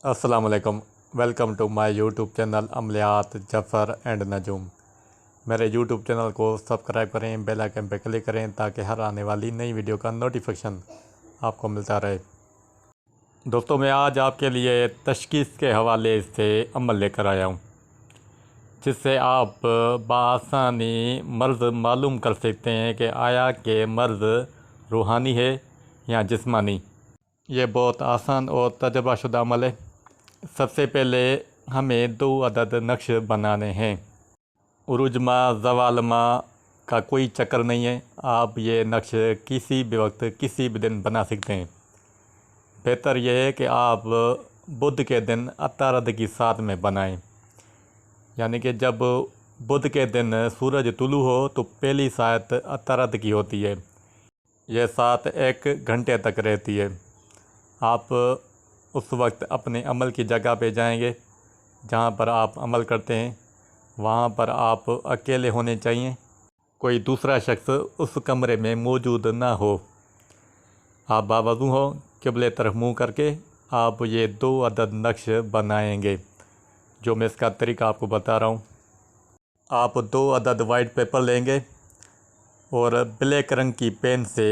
अस्सलाम वालेकुम। Welcome to my YouTube channel अमलियात जफ़र एंड नजूम। मेरे यूट्यूब चैनल को सब्सक्राइब करें, बेल आइकन पर क्लिक करें ताकि हर आने वाली नई वीडियो का नोटिफिकेशन आपको मिलता रहे। दोस्तों, मैं आज आपके लिए तशख़ीस के हवाले से अमल लेकर आया हूँ, जिससे आप बआसानी मर्ज़ मालूम कर सकते हैं कि आया कि मर्ज़ रूहानी है या जिस्मानी। ये बहुत आसान और तजर्बाशुदा अमल है। सबसे पहले हमें 2 अदद नक्श बनाने हैं। उरूज माह ज़वाल माह का कोई चक्कर नहीं है, आप ये नक्श किसी भी वक्त किसी भी दिन बना सकते हैं। बेहतर यह है कि आप बुध के दिन अतारद की साथ में बनाएं, यानी कि जब बुध के दिन सूरज तुलू हो तो पहली सात अतारद की होती है। यह सात 1 घंटे तक रहती है। आप उस वक्त अपने अमल की जगह पे जाएंगे जहाँ पर आप अमल करते हैं। वहाँ पर आप अकेले होने चाहिए, कोई दूसरा शख्स उस कमरे में मौजूद ना हो। आप बावज़ू हो, क़िबले तरफ मुँह करके आप ये 2 अदद नक्श बनाएंगे, जो मैं इसका तरीका आपको बता रहा हूँ। आप 2 अदद वाइट पेपर लेंगे और ब्लैक रंग की पेन से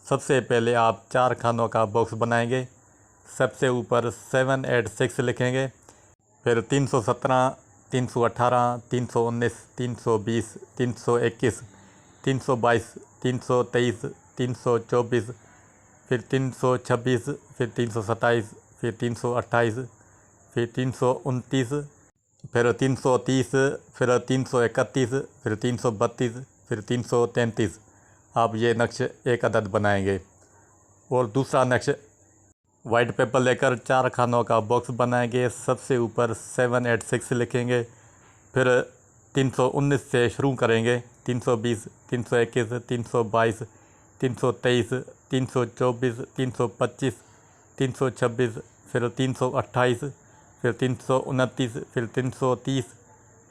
सबसे पहले आप 4 खानों का बॉक्स बनाएंगे। सबसे ऊपर 786 लिखेंगे, फिर 317, 318, 319, 320, 321, 322, 323, 324, फिर 326, फिर 327, फिर 328, फिर 329, फिर 330, फिर 331, फिर 332, फिर 333। आप ये नक्श एक अदद बनाएंगे। और दूसरा नक्श वाइट पेपर लेकर 4 खानों का बॉक्स बनाएंगे। सबसे ऊपर 786 लिखेंगे, फिर 319 से शुरू करेंगे। 320, 321, 322, 323, 324, 325, 326, फिर 328, फिर 329, फिर 330,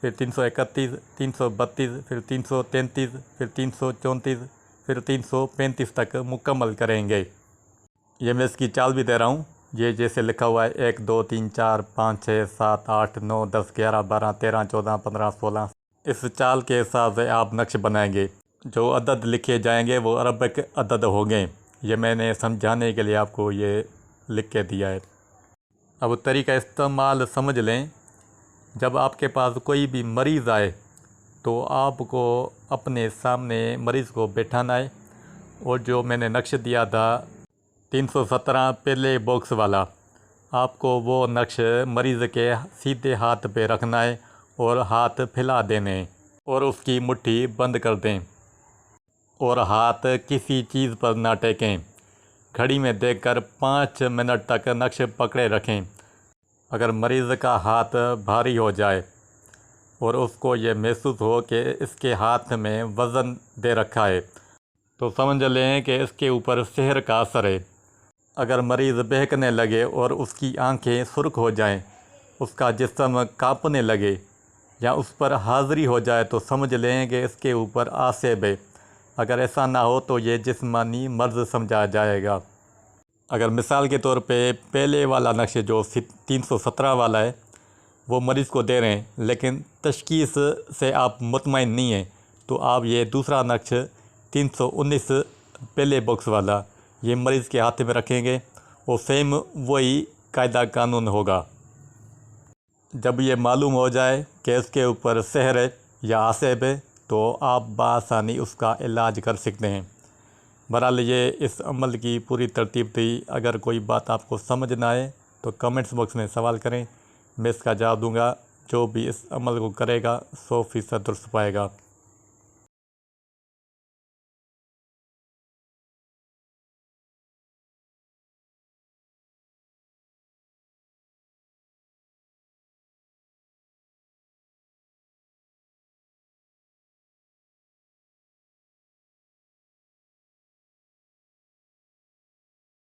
फिर 331, 332, फिर 333, फिर 334, फिर 335 तक मुकम्मल करेंगे। ये मैं इसकी चाल भी दे रहा हूँ। ये जैसे लिखा हुआ है 1 2 3 4 5 6 7 8 9 10 11 12 13 14 15 16। इस चाल के हिसाब से आप नक्श बनाएंगे। जो अदद लिखे जाएंगे वो अरबिक अदद होंगे। ये मैंने समझाने के लिए आपको ये लिख के दिया है। अब तरीका इस्तेमाल समझ लें। जब आपके पास कोई भी मरीज़ आए तो आपको अपने सामने मरीज़ को बैठाना है, और जो मैंने नक्श दिया था 317 पहले बॉक्स वाला, आपको वो नक्श मरीज़ के सीधे हाथ पे रखना है और हाथ फैला देने हैं और उसकी मुट्ठी बंद कर दें और हाथ किसी चीज़ पर ना टेकें। घड़ी में देखकर 5 मिनट तक नक्श पकड़े रखें। अगर मरीज़ का हाथ भारी हो जाए और उसको ये महसूस हो कि इसके हाथ में वज़न दे रखा है, तो समझ लें कि इसके ऊपर सिहर का असर है। अगर मरीज़ बहकने लगे और उसकी आंखें सुर्ख हो जाएं, उसका जिस्म कांपने लगे या उस पर हाज़री हो जाए, तो समझ लें कि इसके ऊपर आसेब है। अगर ऐसा ना हो तो ये जिस्मानी मर्ज़ समझा जाएगा। अगर मिसाल के तौर पे पहले वाला नक्श जो 317 वाला है वो मरीज़ को दे रहे हैं, लेकिन तशख़ीस से आप मुतमईन नहीं हैं, तो आप ये दूसरा नक्श 319 पहले बॉक्स वाला ये मरीज़ के हाथ में रखेंगे और सेम वही कायदा कानून होगा। जब ये मालूम हो जाए कि इसके ऊपर सहर है या आसेब है, तो आप बआसानी उसका इलाज कर सकते हैं। बहरहाल ये इस अमल की पूरी तरतीब थी। अगर कोई बात आपको समझ ना आए तो कमेंट्स बॉक्स में सवाल करें, मैं इसका जवाब दूँगा। जो भी इस अमल को करेगा 100% दुरुस्त पाएगा।